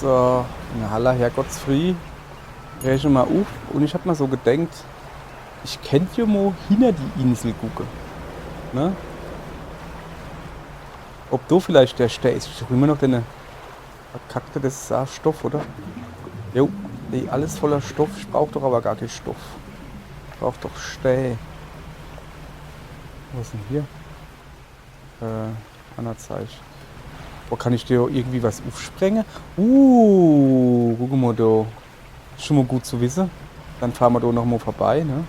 So, in Haller Herrgottsfrei. Wäre schon mal auf. Und ich hab mal so gedenkt, ich kennt ja mal hinter die Insel gucken. Ne? Ob du vielleicht der Steh ist. Ich suche immer noch den verkackte, das ist auch Stoff, oder? Jo, nee, alles voller Stoff. Ich brauch doch aber gar keinen Stoff. Ich brauch doch Steh. Was ist denn hier? Anzeige. Wo kann ich dir irgendwie was aufsprengen? Guck mal da. Schon mal gut zu wissen. Dann fahren wir da noch mal vorbei, ne?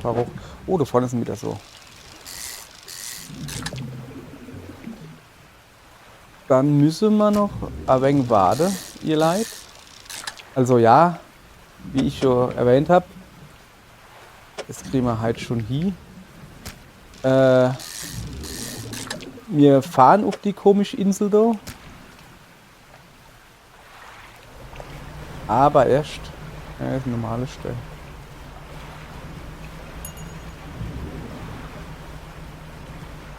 Warum? Oh, da vorne sind wieder so. Dann müssen wir noch ein wenig warten, ihr Leid. Also ja, wie ich schon erwähnt habe, das kriegen wir halt schon hin. Wir fahren auf die komische Insel da. Aber erst. Ja, das ist eine normale Stelle.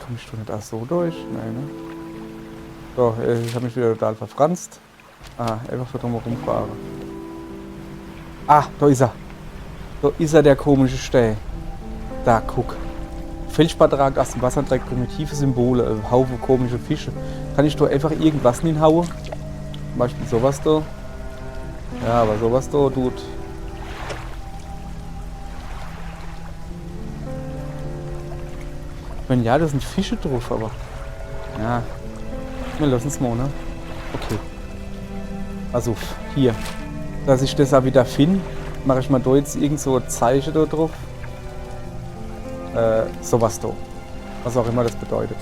Komm ich doch nicht auch so durch? Nein, ne? So, ich habe mich wieder total verfranst. Einfach so drum herum fahren. Da ist er. Da ist er, der komische Stell. Da, guck. Feldspatrag aus dem Wasser trägt primitive Symbole, Haufen komische Fische. Kann ich da einfach irgendwas hinhauen? Zum Beispiel sowas da. Ja, aber sowas da tut. Ich meine, ja, da sind Fische drauf, aber. Ja. Wir lassen es mal, ne? Okay. Also, hier. Dass ich das auch wieder finde, mache ich mal da jetzt irgend so ein Zeichen da drauf. Sowas da. Was auch immer das bedeutet.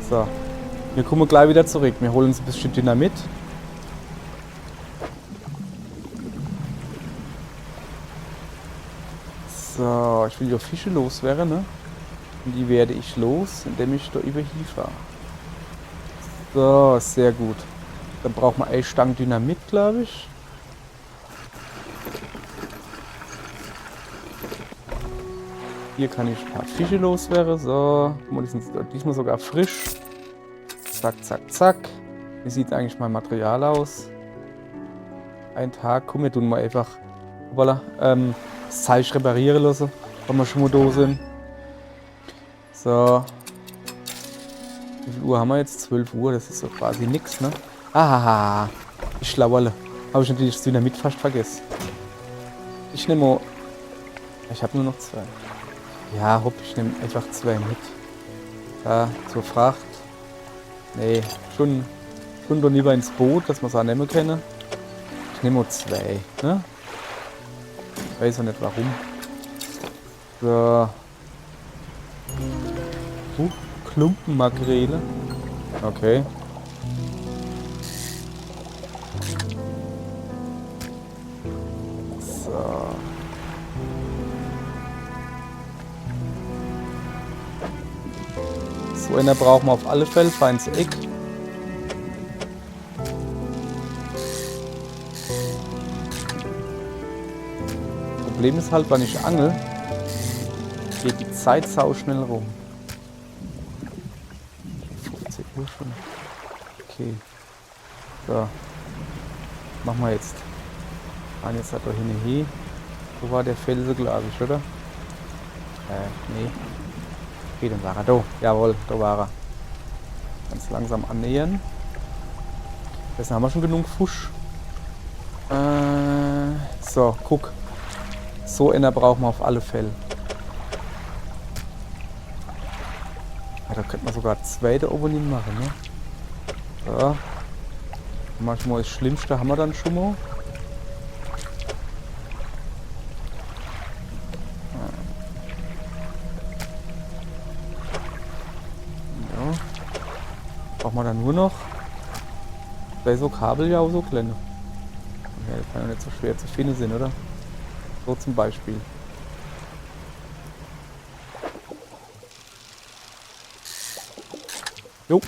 So. Wir kommen gleich wieder zurück. Wir holen uns ein bisschen Dynamit. So, ich will ja Fische loswerden, ne? Und die werde ich los, indem ich da über hier fahre. So, sehr gut. Dann braucht man eine Stange Dynamit, glaube ich. Hier kann ich ein paar Fische loswerden. So, die sind diesmal sogar frisch. Zack, zack, zack. Wie sieht eigentlich mein Material aus? Ein Tag. Komm, wir tun mal einfach voilà, das Zeug reparieren lassen, wenn wir schon mal da sind. So. Wie viel Uhr haben wir jetzt? 12 Uhr, das ist so quasi nix, ne? Ich Schlauerle. Habe ich natürlich das Dynamit fast vergessen. Ich nehme mal. Ich habe nur noch 2. Ja, hopp, ich nehme einfach 2 mit. Da, zur Fracht. Nee, schon doch lieber ins Boot, dass wir es auch nehmen können. Ich nehme nur 2, ne? Ich weiß auch nicht warum. So. Klumpenmakrele. Okay. So. So einer brauchen wir auf alle Fälle. Fahr ins Eck. Problem ist halt, wenn ich angel, geht die Zeit sau schnell rum. 15 Uhr schon. Okay. So. Machen wir jetzt. Fahren jetzt halt da hin. Wo war der Felsen, glaube ich, oder? Nee. Okay, dann war er da. Jawohl, da war er. Ganz langsam annähern. Jetzt haben wir schon genug Fusch. So, guck. So einer brauchen wir auf alle Fälle. Ja, da könnte man sogar 2 da oben hin machen, ne? So. Manchmal das Schlimmste haben wir dann schon mal. Ja. Brauchen wir dann nur noch bei so Kabel ja auch so kleine. Ja, das kann ja nicht so schwer zu finden sein, oder? So zum Beispiel. Jo.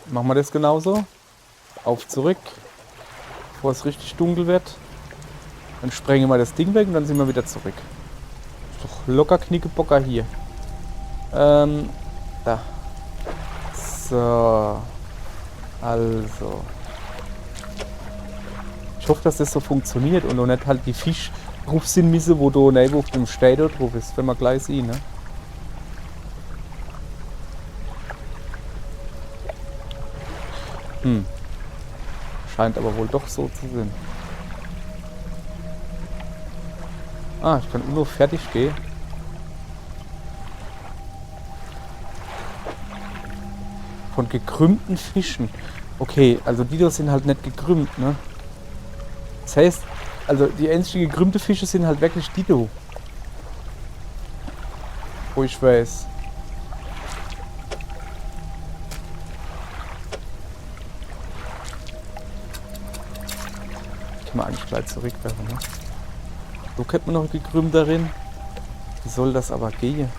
Machen wir das genauso. Auf zurück. Bevor es richtig dunkel wird. Dann sprengen wir das Ding weg und dann sind wir wieder zurück. Ist doch locker Knickebocker hier. Da. So. Also. Ich hoffe, dass das so funktioniert und noch nicht halt die Fisch drauf sind müssen, wo du neben auf dem Städter drauf ist, wenn man gleich sieht, ne? Scheint aber wohl doch so zu sein. Ah, ich kann nur fertig gehen. Von gekrümmten Fischen. Okay, also die da sind halt nicht gekrümmt, ne? Das heißt, also die einzigen gekrümmte Fische sind halt wirklich die da. Wo ich weiß. Kann man eigentlich gleich zurückwerfen, ne? So könnte man noch gekrümmt darin. Wie soll das aber gehen?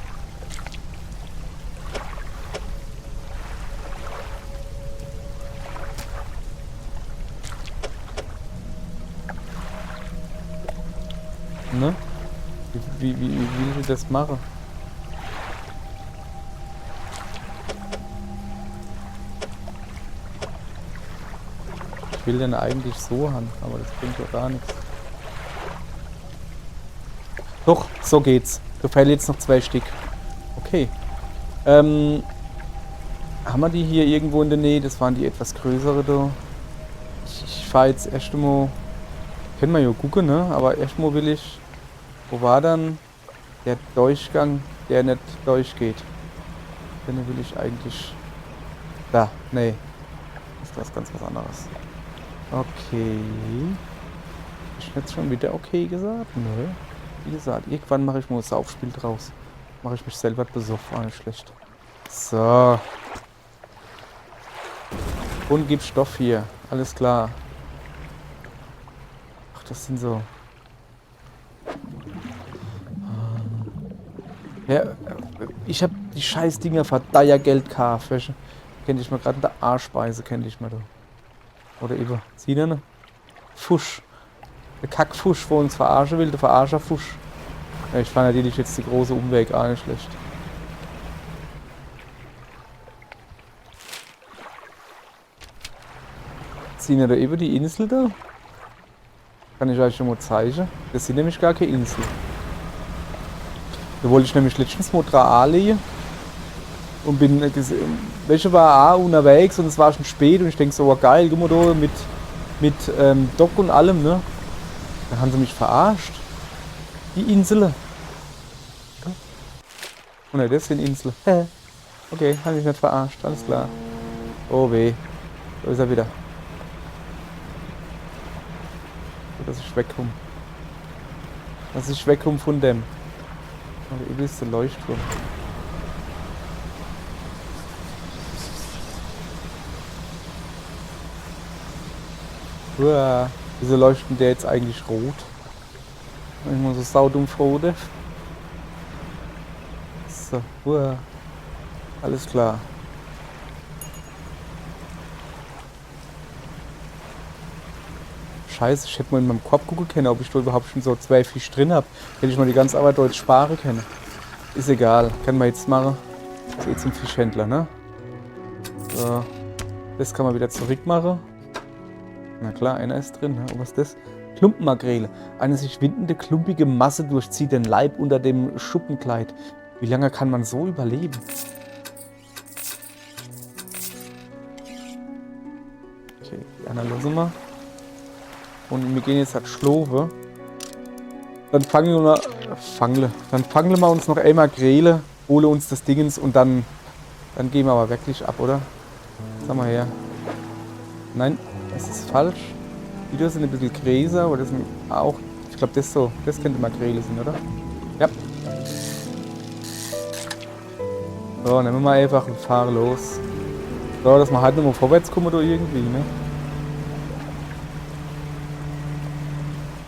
Ne? Wie will ich das machen? Ich will den eigentlich so haben, aber das bringt ja gar nichts. Doch, so geht's. Da fehlen jetzt noch 2 Stück. Okay. Haben wir die hier irgendwo in der Nähe? Das waren die etwas größere da. Ich fahre jetzt erst einmal. Können wir ja gucken, ne? Aber erstmal will ich. Wo war dann der Durchgang, der nicht durchgeht? Den will ich eigentlich. Da, nee. Das ist was anderes. Okay. Ich jetzt schon wieder okay gesagt? Nö. Wie gesagt, irgendwann mache ich mal ein Saufspiel draus. Mache ich mich selber besoffen, auch nicht schlecht. So. Und gib Stoff hier. Alles klar. Ach, das sind so. Ja, ich hab die scheiß Dinger verdeier Geld gekauft. Kennt ich mal gerade in der Arschspeise, kennt ich mal da. Oder eben. Sieh ne? Fusch. Der Kackfusch, wo uns verarschen will, der Verarscherfusch. Ja, ich fand natürlich jetzt die große Umweg auch nicht schlecht. Ziehen wir da eben die Insel da? Kann ich euch schon mal zeigen. Das sind nämlich gar keine Insel. Da wollte ich nämlich letztens mal dran anlegen. Und bin, welche war auch unterwegs und es war schon spät und ich denke so, oh, geil, guck mal da mit Dock und allem, ne? Da haben sie mich verarscht. Die Insel. Oh ne, das sind Inseln. Okay, habe ich nicht verarscht, alles klar. Oh weh. Da ist er wieder. So, dass ich wegkomme. Dass ich wegkomme von dem. Der übelste Leuchtturm. Uah. Wieso leuchtet der jetzt eigentlich rot? Wenn ich mal so saudumm froh. So, uah. Alles klar. Scheiße, ich hätte mal in meinem Korb gucken können, ob ich da überhaupt schon so 2 Fisch drin habe. Hätte ich mal die ganze Arbeit dort sparen können. Ist egal, können wir jetzt machen. So, jetzt zum Fischhändler, ne? So. Das kann man wieder zurück machen. Na klar, einer ist drin. Ne? Und was ist das? Klumpenmakrele. Eine sich windende, klumpige Masse durchzieht den Leib unter dem Schuppenkleid. Wie lange kann man so überleben? Okay, die anderen lassen wir. Und wir gehen jetzt halt Schlove. Dann fangen wir uns noch einmal Makrele, hole uns das Dingens und dann gehen wir aber wirklich ab, oder? Sag mal her. Nein, das ist falsch. Die da sind ein bisschen größer, aber das sind auch. Ich glaube, das könnte Makrele sein, oder? Ja. So, nehmen wir mal einfach und fahren los. So, dass wir halt nochmal vorwärts kommen oder irgendwie, ne?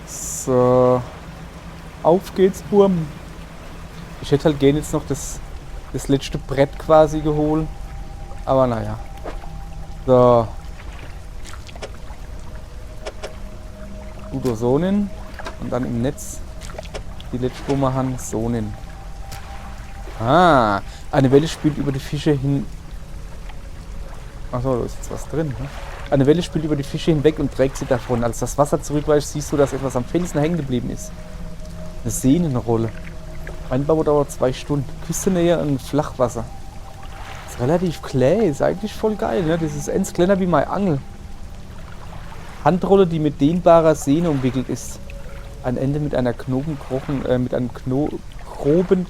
So. Auf geht's, Burm. Ich hätte halt gerne jetzt noch das letzte Brett quasi geholt. Aber naja. So. Udo Sonnen. Und dann im Netz die letzte Bummerhand Sonnen. Ah, eine Welle spült über die Fische hin... Achso, da ist jetzt was drin, ne? Eine Welle spült über die Fische hinweg und trägt sie davon. Als das Wasser zurückweicht, siehst du, dass etwas am Felsen hängen geblieben ist. Eine Sehnenrolle. Einbau dauert 2 Stunden. Küstennähe und Flachwasser. Ist relativ klar, ist eigentlich voll geil, ne? Das ist ends kleiner wie meine Angel. Handrolle, die mit dehnbarer Sehne umwickelt ist. Ein Ende mit einer groben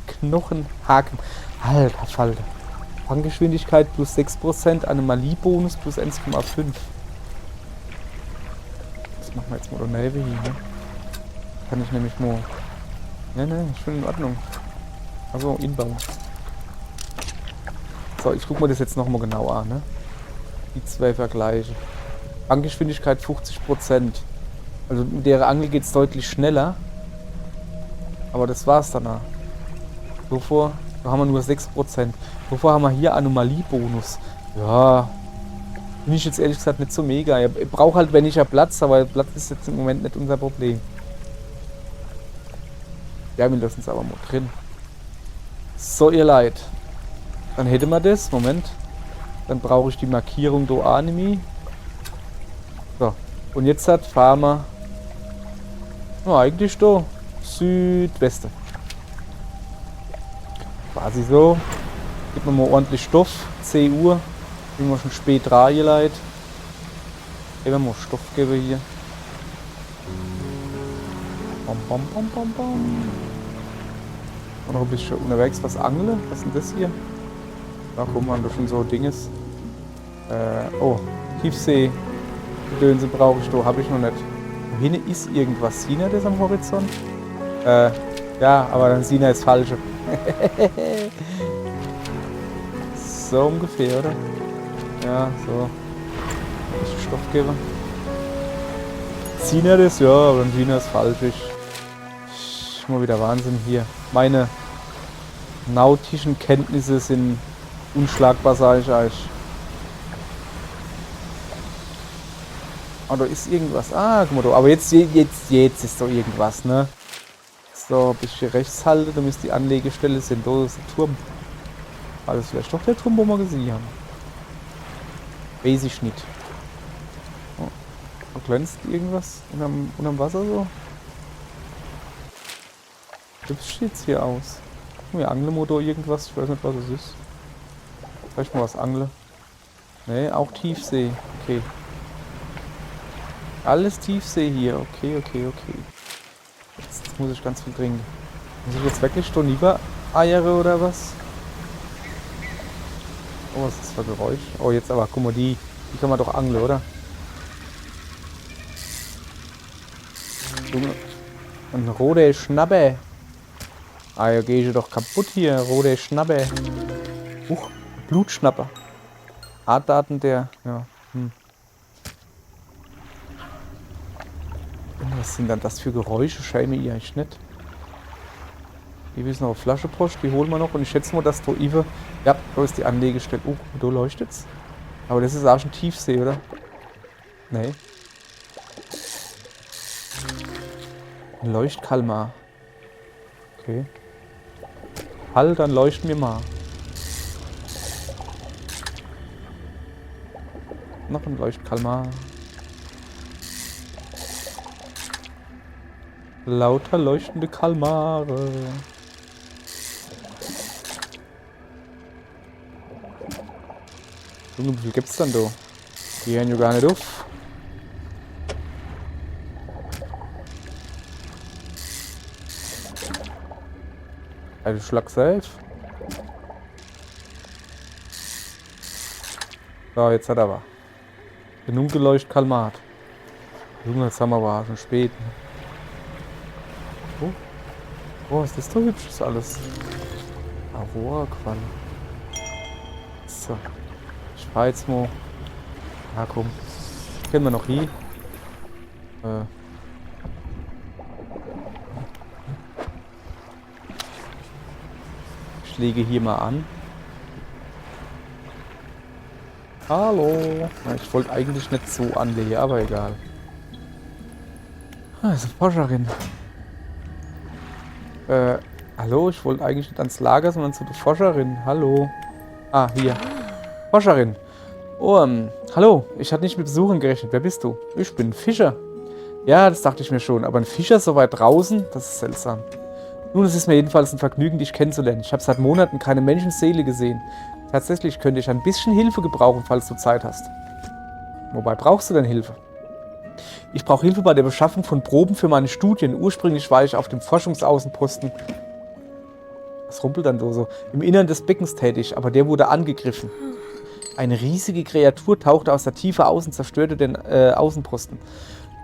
Knochenhaken. Alter Falter. Fanggeschwindigkeit plus 6%, Anomaliebonus plus 1,5. Das machen wir jetzt mal Navy hier, ne? Kann ich nämlich mal... Ne, ich bin in Ordnung. Also Inbau. So, ich guck mir das jetzt nochmal genau an, ne? Die 2 Vergleiche. Fanggeschwindigkeit 50%. Also mit der Angel geht es deutlich schneller. Aber das war's danach. Wovor? Da haben wir nur 6%. Wovor haben wir hier Anomaliebonus? Ja. Bin ich jetzt ehrlich gesagt nicht so mega. Ich brauche halt weniger Platz, aber Platz ist jetzt im Moment nicht unser Problem. Ja, wir lassen es aber mal drin. So, ihr Leid. Dann hätten wir das. Moment. Dann brauche ich die Markierung do Anime. So. Und jetzt fahren wir. Ja, eigentlich da. Südwesten. Quasi so. Gib mir mal ordentlich Stoff. 10 Uhr. Bin wir schon spät dran, ihr Leid. Eben mal Stoff geben hier. Bom, bom, bom, bom, bom. Und noch ein bisschen unterwegs was angeln. Was ist denn das hier? Da guck mal, da schon so Dinges. Oh, Tiefsee. Dönse brauche ich da, habe ich noch nicht. Da hinten ist irgendwas. Sina das am Horizont? Ja, aber dann Sina ist falsch. So ungefähr, oder? Ja, so. Ein bisschen Stoff geben. Sina das? Ja, aber dann Sina ist falsch. Ich mal wieder Wahnsinn hier. Meine nautischen Kenntnisse sind unschlagbar, sage ich euch. Oh, da ist irgendwas. Ah, guck mal da. Aber jetzt ist doch irgendwas, ne? So, ein bisschen rechts halten, da müsste die Anlegestelle sind. Da ist der Turm. War das vielleicht doch der Turm, wo wir gesehen haben? Weiß ich nicht. Oh, da glänzt irgendwas unterm Wasser so. Hübsch sieht's hier aus. Guck mal, Angelmotor irgendwas, ich weiß nicht, was es ist. Vielleicht mal was angeln. Ne, auch Tiefsee. Okay. Alles Tiefsee hier. Okay. Jetzt muss ich ganz viel trinken. Muss ich jetzt wirklich Stoniva eiere oder was? Oh, was ist das für Geräusch? Oh, jetzt aber, guck mal, die kann man doch angeln, oder? Junge. Ein roter Schnappe. Ah, ja, gehe ich doch kaputt hier. Roter Schnappe. Blutschnapper. Artdaten der... Ja. Was sind dann das für Geräusche? Scheine ich eigentlich nicht. Hier ist noch eine Flaschepost, die holen wir noch. Und ich schätze mal, dass da Ive... Ja, da ist die Anlegestelle. Oh, da leuchtet's. Aber das ist auch schon Tiefsee, oder? Nee. Ein Leuchtkalmar. Okay. Halt, dann leuchten wir mal. Noch ein Leuchtkalmar. Lauter leuchtende Kalmare. Junge, wie viel gibt's dann da? Die hören ja gar nicht auf. Also Schlag safe. So, jetzt hat er aber. Genug geleuchtet Kalmat. Junge, jetzt haben wir aber schon spät. Oh, ist das doch hübsches alles. Aurora-Qualm. So. Ich fahr jetzt mal. Ja, komm. Können wir noch hier. Ich lege hier mal an. Hallo. Na, ich wollte eigentlich nicht so anlegen, aber egal. Ah, ist eine Forscherin. Hallo, ich wollte eigentlich nicht ans Lager, sondern zu der Forscherin. Hallo. Ah, hier. Forscherin. Oh, hallo. Ich hatte nicht mit Besuchern gerechnet. Wer bist du? Ich bin ein Fischer. Ja, das dachte ich mir schon. Aber ein Fischer so weit draußen? Das ist seltsam. Nun, es ist mir jedenfalls ein Vergnügen, dich kennenzulernen. Ich habe seit Monaten keine Menschenseele gesehen. Tatsächlich könnte ich ein bisschen Hilfe gebrauchen, falls du Zeit hast. Wobei brauchst du denn Hilfe? Ich brauche Hilfe bei der Beschaffung von Proben für meine Studien. Ursprünglich war ich auf dem Forschungsaußenposten. Was rumpelt dann so? Im Innern des Beckens tätig, aber der wurde angegriffen. Eine riesige Kreatur tauchte aus der Tiefe aus und zerstörte den Außenposten.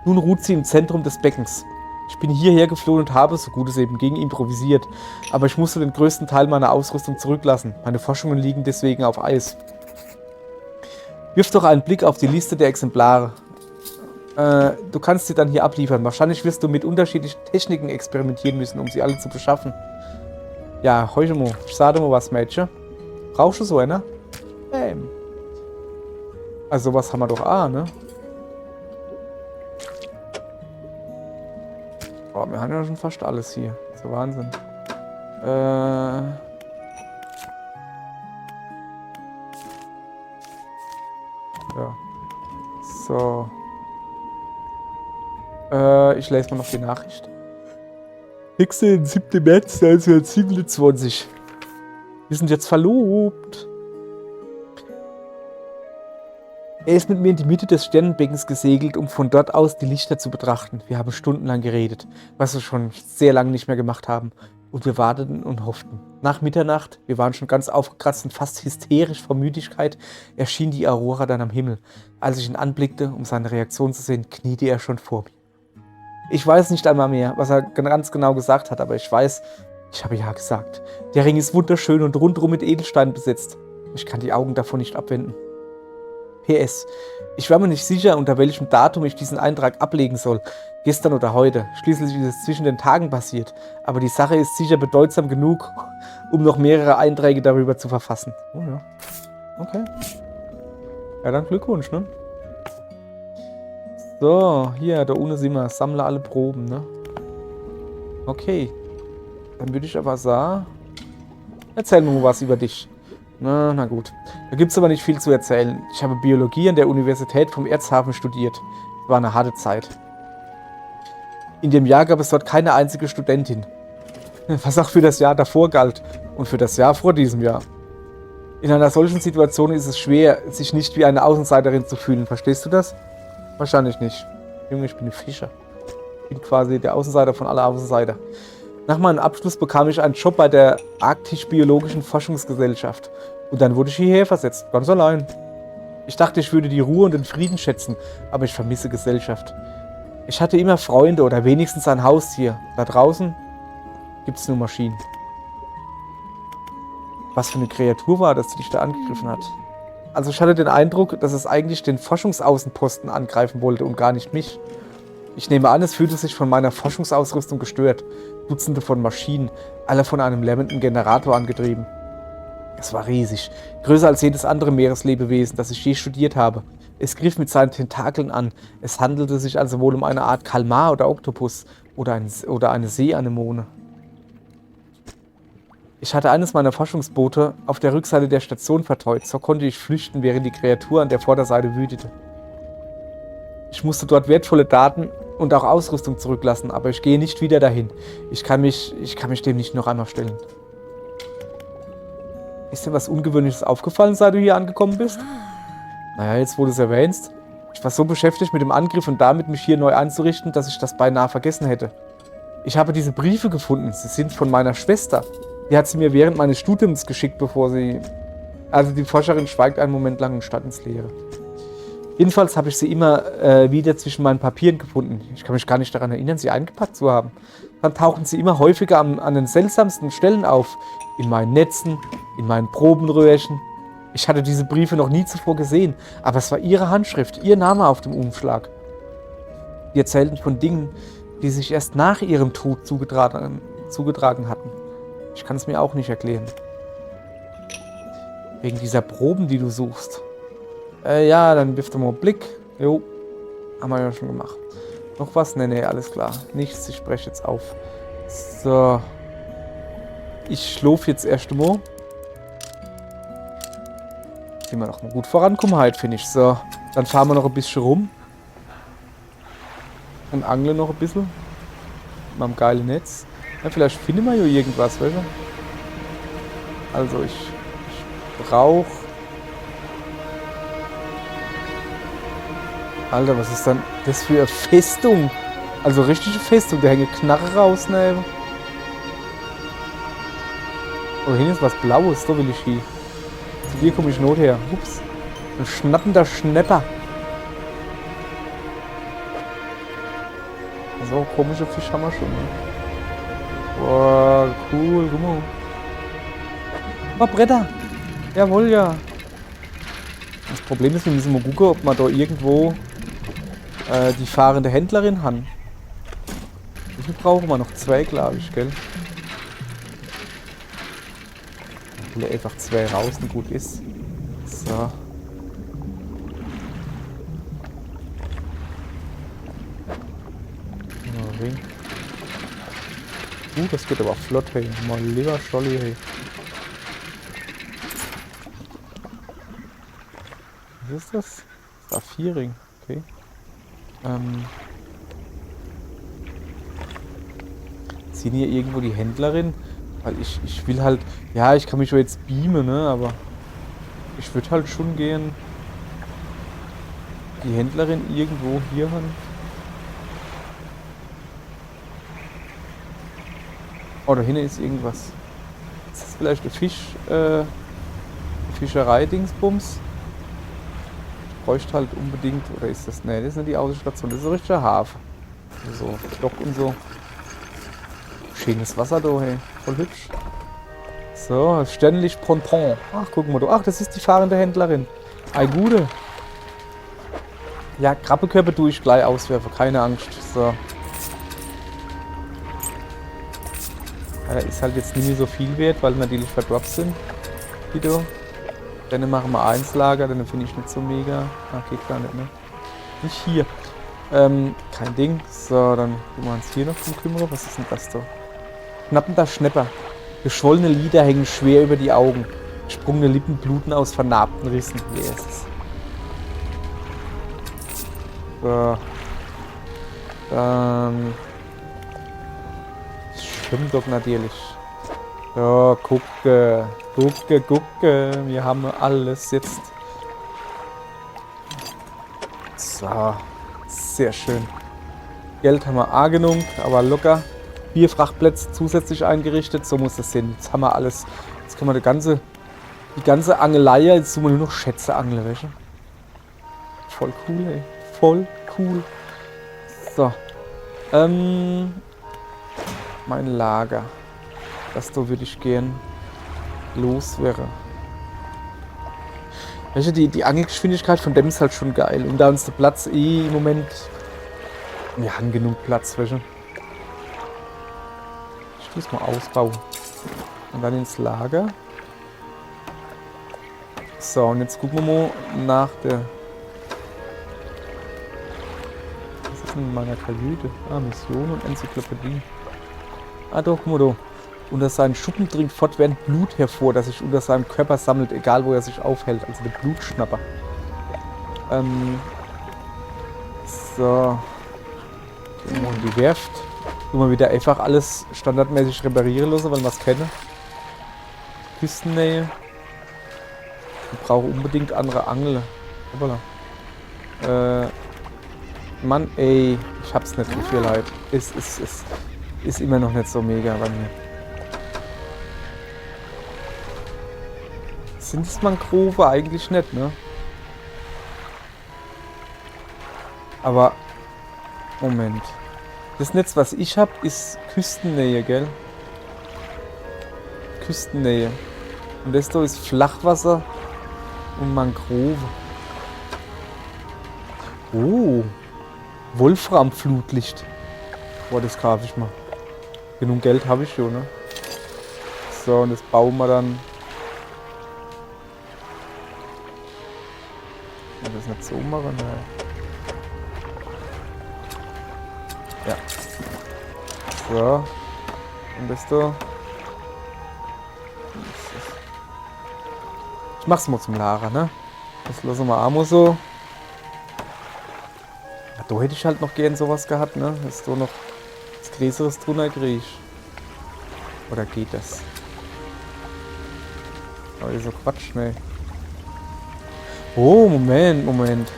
Nun ruht sie im Zentrum des Beckens. Ich bin hierher geflohen und habe, so gut es eben ging, improvisiert. Aber ich musste den größten Teil meiner Ausrüstung zurücklassen. Meine Forschungen liegen deswegen auf Eis. Wirf doch einen Blick auf die Liste der Exemplare. Du kannst sie dann hier abliefern. Wahrscheinlich wirst du mit unterschiedlichen Techniken experimentieren müssen, um sie alle zu beschaffen. Ja, heute mal. Sag mal was, Mädchen. Brauchst du so eine? Also sowas haben wir doch ne? Boah, wir haben ja schon fast alles hier. Das ist ja Wahnsinn. Ja. So. Ich lese mal noch die Nachricht. 7. März 1927. Wir sind jetzt verlobt. Er ist mit mir in die Mitte des Sternenbeckens gesegelt, um von dort aus die Lichter zu betrachten. Wir haben stundenlang geredet, was wir schon sehr lange nicht mehr gemacht haben. Und wir warteten und hofften. Nach Mitternacht, wir waren schon ganz aufgekratzt und fast hysterisch vor Müdigkeit, erschien die Aurora dann am Himmel. Als ich ihn anblickte, um seine Reaktion zu sehen, kniete er schon vor mir. Ich weiß nicht einmal mehr, was er ganz genau gesagt hat, aber ich weiß, ich habe ja gesagt. Der Ring ist wunderschön und rundum mit Edelsteinen besetzt. Ich kann die Augen davon nicht abwenden. PS. Ich war mir nicht sicher, unter welchem Datum ich diesen Eintrag ablegen soll. Gestern oder heute. Schließlich ist es zwischen den Tagen passiert. Aber die Sache ist sicher bedeutsam genug, um noch mehrere Einträge darüber zu verfassen. Oh ja. Okay. Ja, dann Glückwunsch, ne? So, hier, da unten sind wir. Sammle alle Proben, ne? Okay. Dann würde ich aber sagen, erzähl mir mal was über dich. Na gut. Da gibt es aber nicht viel zu erzählen. Ich habe Biologie an der Universität vom Erzhafen studiert. War eine harte Zeit. In dem Jahr gab es dort keine einzige Studentin. Was auch für das Jahr davor galt und für das Jahr vor diesem Jahr. In einer solchen Situation ist es schwer, sich nicht wie eine Außenseiterin zu fühlen. Verstehst du das? Wahrscheinlich nicht. Junge, ich bin ein Fischer. Ich bin quasi der Außenseiter von aller Außenseiter. Nach meinem Abschluss bekam ich einen Job bei der Arktisch-Biologischen Forschungsgesellschaft. Und dann wurde ich hierher versetzt, ganz allein. Ich dachte, ich würde die Ruhe und den Frieden schätzen, aber ich vermisse Gesellschaft. Ich hatte immer Freunde oder wenigstens ein Haustier. Da draußen gibt es nur Maschinen. Was für eine Kreatur war das, die dich da angegriffen hat? Also ich hatte den Eindruck, dass es eigentlich den Forschungsaußenposten angreifen wollte und gar nicht mich. Ich nehme an, es fühlte sich von meiner Forschungsausrüstung gestört. Dutzende von Maschinen, alle von einem lärmenden Generator angetrieben. Es war riesig, größer als jedes andere Meereslebewesen, das ich je studiert habe. Es griff mit seinen Tentakeln an. Es handelte sich also wohl um eine Art Kalmar oder Oktopus oder eine Seeanemone. Ich hatte eines meiner Forschungsboote auf der Rückseite der Station verteut. So konnte ich flüchten, während die Kreatur an der Vorderseite wütete. Ich musste dort wertvolle Daten und auch Ausrüstung zurücklassen, aber ich gehe nicht wieder dahin. Ich kann mich dem nicht noch einmal stellen. Ist dir was Ungewöhnliches aufgefallen, seit du hier angekommen bist? Naja, jetzt wo du es erwähnst. Ich war so beschäftigt mit dem Angriff und damit, mich hier neu einzurichten, dass ich das beinahe vergessen hätte. Ich habe diese Briefe gefunden. Sie sind von meiner Schwester. Die hat sie mir während meines Studiums geschickt, bevor sie... Also die Forscherin schweigt einen Moment lang und starrt ins Leere. Jedenfalls habe ich sie immer wieder zwischen meinen Papieren gefunden. Ich kann mich gar nicht daran erinnern, sie eingepackt zu haben. Dann tauchen sie immer häufiger an den seltsamsten Stellen auf. In meinen Netzen, in meinen Probenröhrchen. Ich hatte diese Briefe noch nie zuvor gesehen, aber es war ihre Handschrift, ihr Name auf dem Umschlag. Die erzählten von Dingen, die sich erst nach ihrem Tod zugetragen hatten. Ich kann es mir auch nicht erklären. Wegen dieser Proben, die du suchst. Ja, dann wirf doch mal einen Blick. Jo, haben wir ja schon gemacht. Noch was? Nee, alles klar. Nichts, ich spreche jetzt auf. So. ich laufe jetzt erst einmal. Sind wir noch mal gut vorankommen heute, finde ich. So, dann fahren wir noch ein bisschen rum. Und angeln noch ein bisschen. Mit meinem geilen Netz. Ja, vielleicht finden wir ja irgendwas, weißt du? Also ich brauche... Alter, was ist dann das für eine Festung? Also richtige Festung, da hängt Knarre raus, ne? Oh, hier ist was Blaues, da will ich hin. Zu dir komme ich not her. Ups. Ein schnappender Schnepper. So komische Fisch haben wir schon. Ne? Boah, cool, guck mal. Oh, Bretter. Jawohl, ja. Das Problem ist, wir müssen mal gucken, ob wir da irgendwo die fahrende Händlerin haben. Wie viel brauchen wir noch? 2, glaube ich, gell? Ich will einfach 2 raus und gut ist. So. Ring. Das geht aber flott, hey. Mal lieber Scholli, hey. Was ist das? Saphirring, okay. Sind hier irgendwo die Händlerin? Weil ich will halt... Ja, ich kann mich schon jetzt beamen, ne? Aber ich würde halt schon gern die Händlerin irgendwo hier haben. Oh, da hinten ist irgendwas. Ist das vielleicht ein Fisch... Fischerei-Dingsbums? Bräuchte halt unbedingt... Oder ist das... Ne, das ist nicht die Außenstation. Das ist ein richtiger Hafen. So, Stock und so. Schönes Wasser da, hey. Voll hübsch. So, ständig Ponton. Ach, guck mal, du. Ach, das ist die fahrende Händlerin. Ei, gute. Ja, Krabbekörper tue ich gleich auswerfen. Keine Angst. So. Ja, da ist halt jetzt nicht mehr so viel wert, weil natürlich verdroppt sind. Die da. Dann machen wir 1 Lager, dann finde ich nicht so mega. Ah, geht gar nicht, ne? Nicht hier. Kein Ding. So, dann tun wir uns hier noch drum kümmern. Was ist denn das da? Schnappender Schnepper. Geschwollene Lider hängen schwer über die Augen. Gesprungene Lippen bluten aus vernarbten Rissen. Yes. So. Dann... Schwimmdock natürlich. So, gucke. Gucke, gucke. Wir haben alles jetzt. So. Sehr schön. Geld haben wir auch genug, aber locker. 4 Frachtplätze zusätzlich eingerichtet. So muss das sein. Jetzt haben wir alles. Jetzt können wir die ganze Angelei, jetzt tun wir nur noch Schätze angeln, weißt du? Voll cool, ey. Voll cool. So. Mein Lager. Das da würde ich gern loswerden. Weißt du, die Angelgeschwindigkeit von dem ist halt schon geil. Und da uns der Platz im Moment... Wir haben genug Platz, weißt du. Ich muss mal ausbauen. Und dann ins Lager. So, und jetzt gucken wir mal nach der... Was ist denn in meiner Kajüte? Ah, Mission und Enzyklopädie. Ah doch, guck mal da. Unter seinen Schuppen dringt fortwährend Blut hervor, das sich unter seinem Körper sammelt, egal wo er sich aufhält. Also der Blutschnapper. So. Gehen wir in die Werft. Tun wir wieder einfach alles standardmäßig reparieren lassen, weil wir es kennen. Küstennähe. Ich brauche unbedingt andere Angel. Hoppala. Mann, ey. Ich hab's nicht so viel leid. Ist immer noch nicht so mega bei mir. Sind es Mangrove? Eigentlich nicht, ne? Aber... Moment. Das Netz, was ich habe, ist Küstennähe, gell? Küstennähe. Und das da ist Flachwasser und Mangrove. Oh. Wolframflutlicht. Boah, das kaufe ich mal. Genug Geld habe ich schon, ne? So, und das bauen wir dann. Ja, das nicht so machen, ne? Ja. So. Und das da. Ich mach's mal zum Lager, ne? Das lassen wir auch so. Ja, da hätte ich halt noch gern sowas gehabt, ne? Dass du noch was Größeres drunter kriegst. Oder geht das? Aber so Quatsch, ne? Oh, Moment.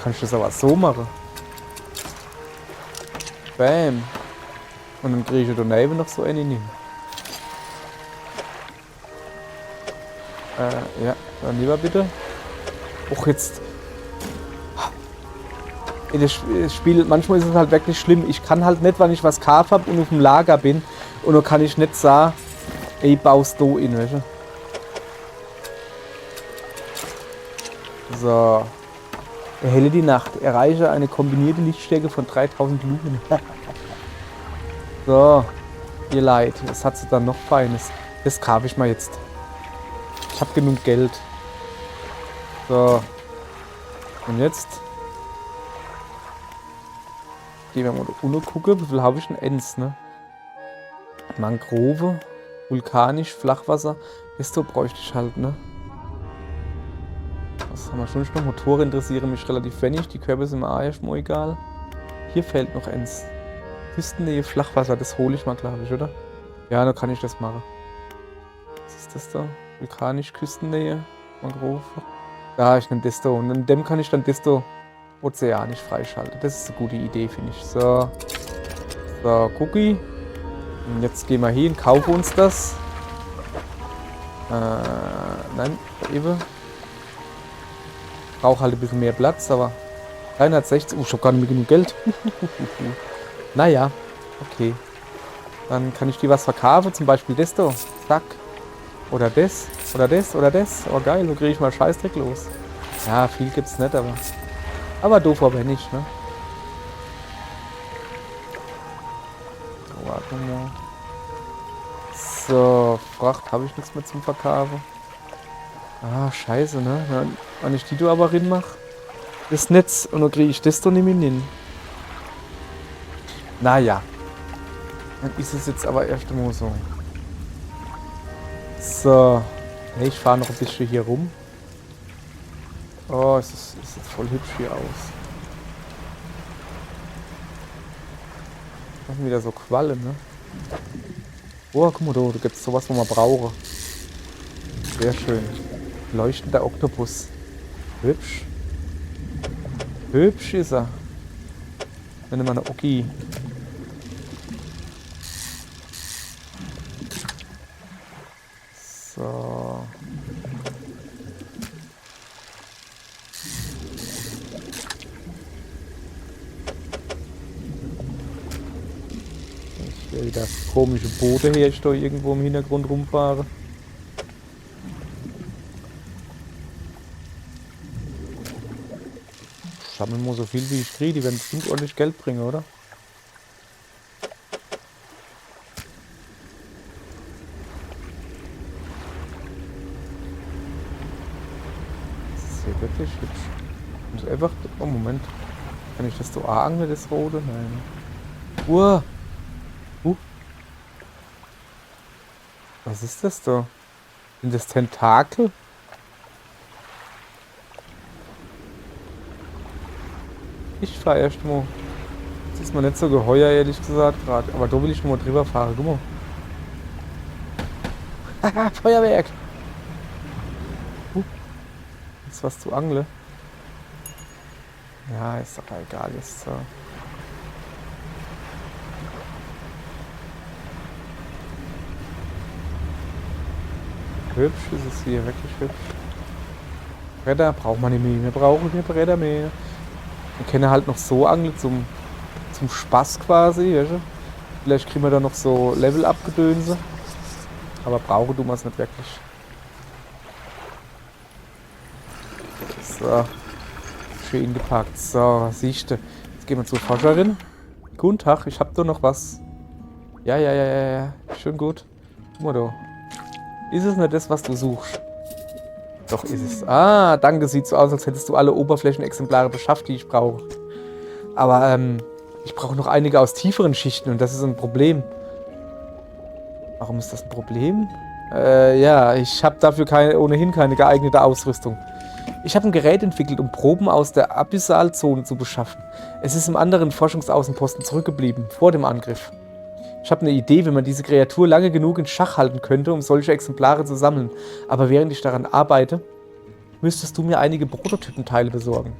Kann ich das aber so machen? Bam. Und dann kriege ich daneben noch so eine hin. Ja, dann lieber bitte. Och, jetzt. In das Spiel, manchmal ist es halt wirklich schlimm. Ich kann halt nicht, wenn ich was gekauft habe und auf dem Lager bin. Und dann kann ich nicht sagen, ey, baust du in, weißt du? So. Erhelle die Nacht. Erreiche eine kombinierte Lichtstärke von 3000 Lumen. So. Ihr Leid. Was hat sie dann noch Feines? Das kaufe ich mal jetzt. Ich habe genug Geld. So. Und jetzt gehen wir mal da unten gucken. Wie viel habe ich denn? Enz, ne? Mangrove. Vulkanisch. Flachwasser. Desto bräuchte ich halt, ne? Was haben wir schon noch? Motoren interessieren mich relativ wenig. Die Körper sind mir erstmal egal. Hier fehlt noch eins. Küstennähe, Flachwasser. Das hole ich mal, glaube ich, oder? Ja, dann kann ich das machen. Was ist das da? Vulkanisch, Küstennähe, Mangrove. Ja, ich nehme das da. Und in dem kann ich dann das da ozeanisch freischalten. Das ist eine gute Idee, finde ich. So. So, Cookie. Und jetzt gehen wir hin, kaufen uns das. Nein, eben. Brauche halt ein bisschen mehr Platz, aber 360. Oh, ich habe gar nicht mehr genug Geld. Naja, okay. Dann kann ich dir was verkaufen, zum Beispiel das da. Zack. Oder das. Oder das. Oder das. Oh geil, so kriege ich mal Scheißdreck los. Ja, viel gibt's nicht, aber doof aber nicht, ne? So, warte mal. So, Fracht habe ich nichts mehr zum Verkaufen. Ah, scheiße, ne? Wenn ich die da aber mache, das Netz, und dann kriege ich das doch nicht mehr hin. Naja. Dann ist es jetzt aber erst einmal so. So. Hey, ich fahre noch ein bisschen hier rum. Oh, es ist jetzt voll hübsch hier aus. Machen wieder so Quallen, ne? Oh, guck mal, da gibt es sowas, wo man brauche. Sehr schön. Leuchtender Oktopus. Hübsch. Hübsch ist er. Wenn man eine Oki. So. Ich will wieder komische Boote her, ich da irgendwo im Hintergrund rumfahre. Sammeln muss so viel wie ich kriege, die werden bestimmt ordentlich Geld bringen, oder? Das ist hier wirklich hübsch. Ich muss einfach. Oh, Moment. Kann ich das so angeln, das rote? Nein. Uah! Was ist das da? Sind das Tentakel? Ich fahre erst mal. Das ist mir nicht so geheuer, ehrlich gesagt, gerade. Aber da will ich nur mal drüber fahren. Guck mal. Haha, Feuerwerk! Ist was zu angeln? Ja, ist doch egal jetzt so. Hübsch ist es hier, wirklich hübsch. Bretter braucht man nicht mehr. Wir brauchen hier Bretter mehr. Wir können halt noch so angeln zum Spaß quasi, weißt du? Vielleicht kriegen wir da noch so Level-Up-Gedönse. Aber brauchen tun wir es nicht wirklich. So. Schön gepackt. So, siehst du. Jetzt gehen wir zur Forscherin. Guten Tag, ich hab da noch was. Ja. Schön gut. Guck mal da. Ist es nicht das, was du suchst? Doch, ist es. Ah, danke. Sieht so aus, als hättest du alle Oberflächenexemplare beschafft, die ich brauche. Aber, ich brauche noch einige aus tieferen Schichten und das ist ein Problem. Warum ist das ein Problem? Ja, ich habe dafür ohnehin keine geeignete Ausrüstung. Ich habe ein Gerät entwickelt, um Proben aus der Abyssalzone zu beschaffen. Es ist im anderen Forschungsaußenposten zurückgeblieben, vor dem Angriff. Ich habe eine Idee, wenn man diese Kreatur lange genug in Schach halten könnte, um solche Exemplare zu sammeln. Aber während ich daran arbeite, müsstest du mir einige Prototypenteile besorgen.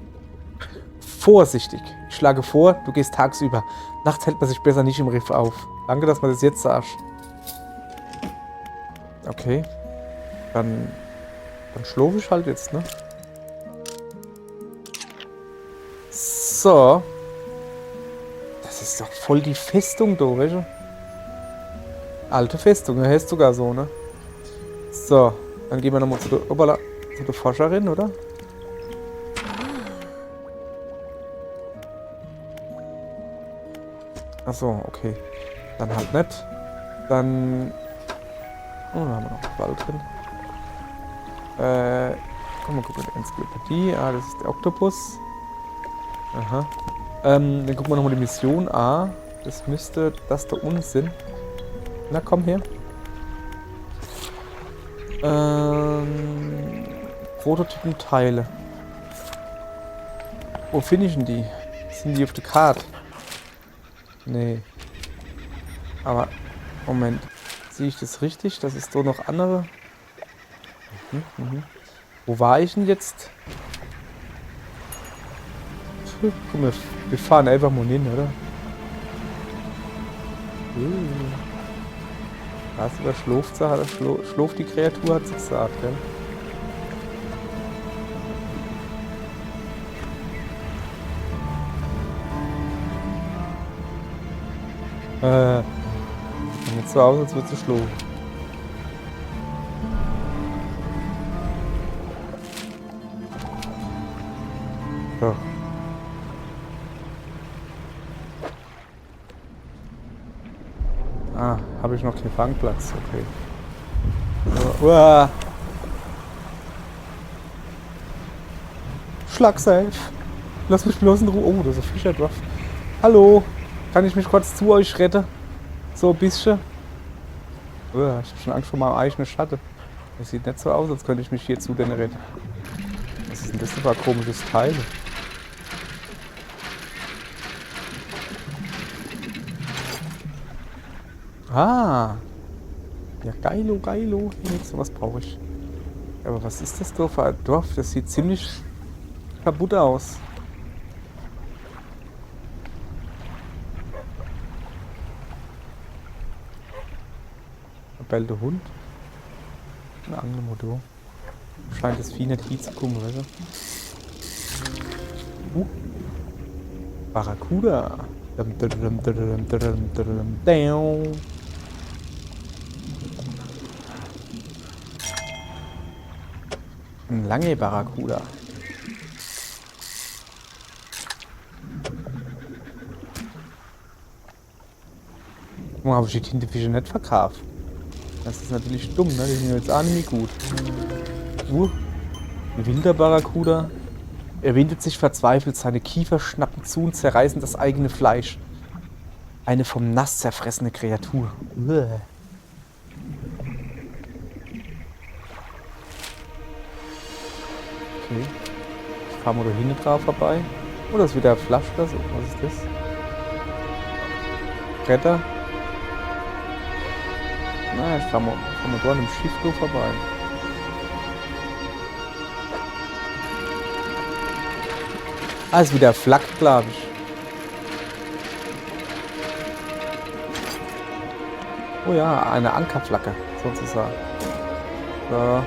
Vorsichtig. Ich schlage vor, du gehst tagsüber. Nachts hält man sich besser nicht im Riff auf. Danke, dass man das jetzt sagt. Okay. Dann schlafe ich halt jetzt, ne? So. Das ist doch voll die Festung da, weißt du? Alte Festung, da heißt sogar so, ne? So. Dann gehen wir nochmal zu der Forscherin, oder? Achso, okay. Dann halt nicht. Dann... Oh, da haben wir noch Ball drin. Komm mal gucken, Enzyklopädie. Ah, das ist der Oktopus. Aha. Dann gucken wir nochmal die Mission A. Das müsste das da unten sein. Na, komm her. Prototypenteile. Wo finde ich denn die? Sind die auf der Karte? Nee. Aber, Moment. Sehe ich das richtig? Das ist so noch andere. Wo war ich denn jetzt? Guck mal, wir fahren einfach mal hin, oder? Was über schläft die Kreatur, hat sie gesagt, gell? Sieht nicht so aus, als würde sie schlafen. So. Ah, habe ich noch keinen Fangplatz, okay. So, uah. Schlagseif. Lass mich bloß in Ruhe. Oh, das ist ein Fischer drauf. Hallo, kann ich mich kurz zu euch retten? So ein bisschen. Uah, ich habe schon Angst vor meinem eigenen Schatten. Das sieht nicht so aus, als könnte ich mich hier zu denen retten. Was ist denn das für ein komisches Teil? Ah. Ja, geilo, geilo. So was brauche ich. Aber was ist das Dorf? Dorf, das sieht ziemlich kaputt aus. Bellte Hund. Ein Angelmotor. Scheint das Vieh nicht hier zu kommen, weißt du? Barracuda. Ein lange Barracuda. Warum habe ich die Tintefische nicht verkauft? Das ist natürlich dumm, ne? Die sind jetzt auch nicht gut. Ein wilder Barracuda. Er windet sich verzweifelt, seine Kiefer schnappen zu und zerreißen das eigene Fleisch. Eine vom Nass zerfressene Kreatur. Okay. Ich fahre mal da hinten drauf vorbei. Oder ist wieder Flasch oder so? Was ist das? Bretter? Na, ich fahre mal da an einem Schiff vorbei. Ah, ist wieder Flak, glaube ich. Oh ja, eine Ankerflagge, sozusagen. So.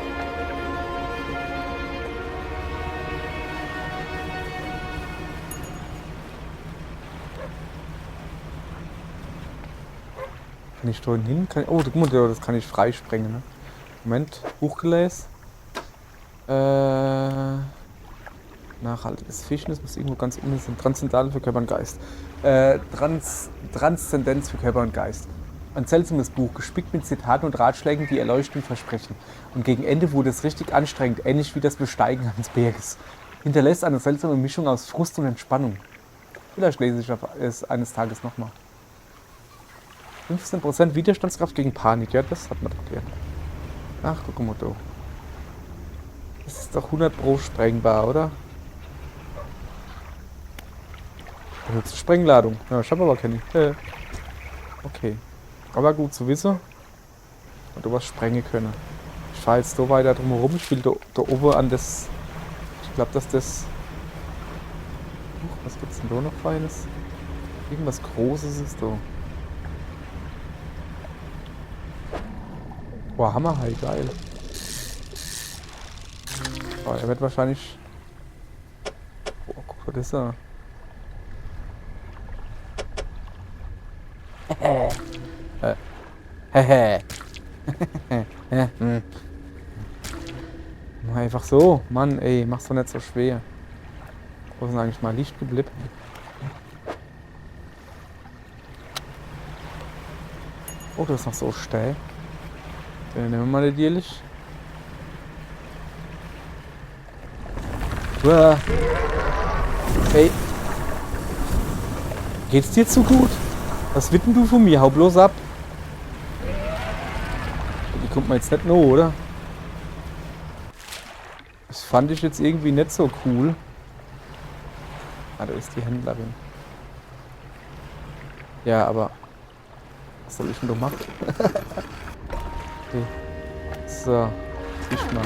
Kann ich da hin? Oh, guck mal, das kann ich freisprengen. Ne? Moment, Buchgelesen. Nachhaltiges Fischen, das muss irgendwo ganz unten sein. Transzendale für Körper und Geist. Transzendenz für Körper und Geist. Ein seltsames Buch, gespickt mit Zitaten und Ratschlägen, die Erleuchtung versprechen. Und gegen Ende wurde es richtig anstrengend, ähnlich wie das Besteigen eines Berges. Hinterlässt eine seltsame Mischung aus Frust und Entspannung. Vielleicht lese ich es eines Tages nochmal. 15% Widerstandskraft gegen Panik, ja, das hat man doch gern. Ach, guck mal da. Das ist doch 100 Pro sprengbar, oder? Höchste Sprengladung. Ja, ich habe aber keine. Okay. Aber gut zu wissen, dass du was sprengen können. Ich fahre jetzt so weiter drumherum. Ich will da oben an das. Ich glaube, dass das. Was gibt's denn da noch Feines? Irgendwas Großes ist da. Boah, Hammerhai, geil. Oh, er wird wahrscheinlich. Boah, guck mal, das ist er. Hehe. Einfach so. Mann, ey, mach's doch nicht so schwer. Wo ist denn eigentlich mal Licht geblieben? Oh, das ist noch so steil. Dann nehmen wir mal den Dierlich. Uah. Ey. Geht's dir zu gut? Was wird denn du von mir? Hau bloß ab. Die kommt man jetzt nicht noch, oder? Das fand ich jetzt irgendwie nicht so cool. Ah, da ist die Händlerin. Ja, aber... Was soll ich denn da machen? Okay. So. Ich mal.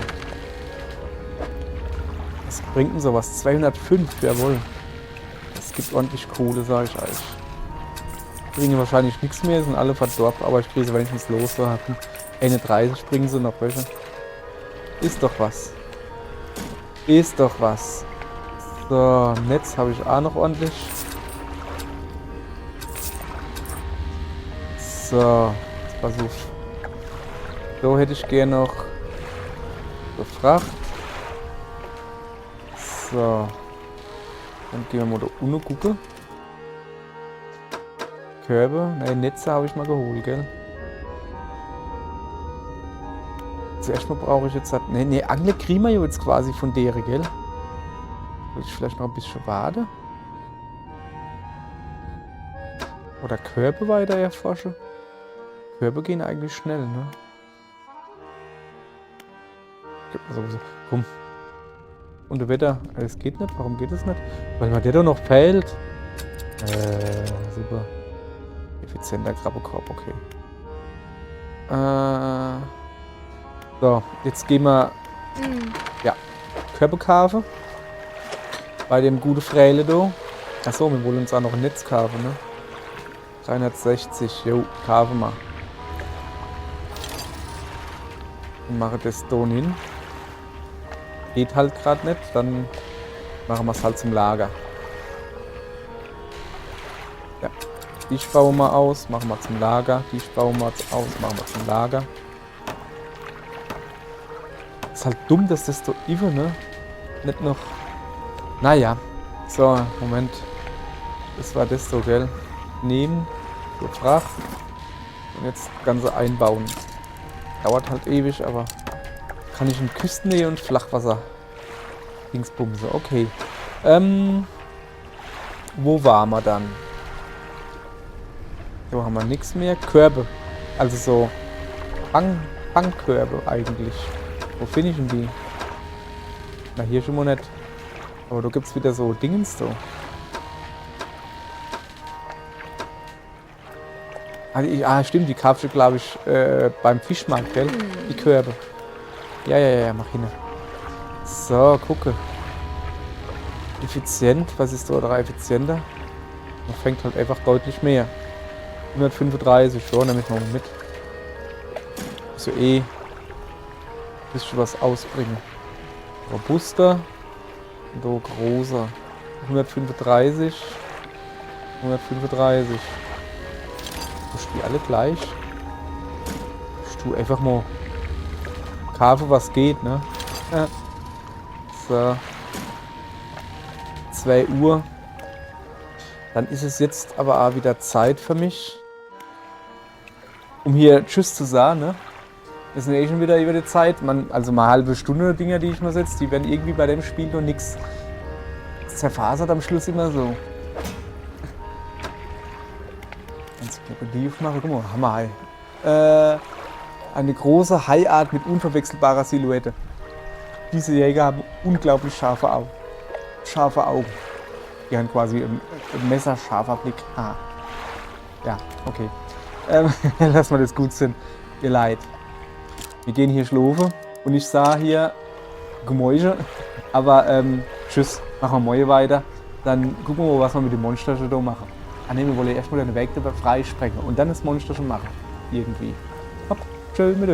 Was bringt denn sowas? 205, jawohl. Das gibt ordentlich Kohle, sag ich euch. Bringen wahrscheinlich nichts mehr, sind alle verdorben, aber ich kriege sie wenigstens los. So hatten 31 bringen sie noch welche. Ist doch was. Ist doch was. So, Netz habe ich auch noch ordentlich. So, jetzt pass auf. So hätte ich gerne noch gefragt. So. Dann gehen wir mal da unten gucken. Körbe. Nein, Netze habe ich mal geholt, gell? Zuerst mal brauche ich jetzt... Nee, Angle kriegen wir ja jetzt quasi von der, gell? Soll ich vielleicht noch ein bisschen warten? Oder Körbe weiter erforschen? Körbe gehen eigentlich schnell, ne? Sowieso. Komm. Und der Wetter. Es geht nicht. Warum geht es nicht? Weil man der doch noch fällt. Super. Effizienter Krabbekorb, okay. So, jetzt gehen wir. Ja. Körbekave. Bei dem gute Fräle da. Achso, wir wollen uns auch noch ein Netz kaufen, ne? 360. Jo, kaufen wir. Und mache das da hin. Geht halt gerade nicht, dann machen wir es halt zum Lager. Ja, die bauen wir aus, machen wir zum Lager. Die bauen wir aus, machen wir zum Lager. Ist halt dumm, dass das da immer, ne? Nicht noch. Naja. So, Moment. Das war das so, gell? Nehmen, gefragt. Und jetzt das Ganze einbauen. Dauert halt ewig, aber kann ich in Küstennähe und Flachwasser Dingsbumse. Okay. Wo waren wir dann? So haben wir nichts mehr. Körbe. Also so Bankkörbe eigentlich. Wo finde ich denn die? Na, hier schon mal nicht. Aber da gibt es wieder so Dingens so. Stimmt, die kaufst du, glaube ich, beim Fischmarkt, gell? Die Körbe. Ja, mach hin. So, gucke. Effizient, was ist da oder effizienter? Man fängt halt einfach deutlich mehr. 135, schon, nehme ich mal mit. So ein bisschen was ausbringen. Robuster. Und da großer. 135. 135. Hast du die alle gleich? Hast du einfach mal kaufen, was geht, ne? Ja. So. 2 Uhr. Dann ist es jetzt aber auch wieder Zeit für mich, um hier Tschüss zu sagen, ne? Wir sind ja schon wieder über die Zeit. Also mal halbe Stunde Dinger, die ich mal setze, die werden irgendwie bei dem Spiel noch nichts zerfasert am Schluss immer so. Enzyklopädie aufmachen, guck mal, Hammerhai. Eine große Haiart mit unverwechselbarer Silhouette. Diese Jäger haben unglaublich scharfe Augen. Die haben quasi ein messerscharfer Blick. Ah. Ja, okay. Lass mal das gut sein. Ihr Leid. Wir gehen hier schlafen und ich sah hier Gemäusche. Aber tschüss, machen wir morgen weiter. Dann gucken wir mal, was wir mit dem Monsterchen da machen. Ah ne, wir wollen erstmal den Weg dabei freisprengen und dann das Monsterchen machen. Irgendwie. Hopp, tschö mit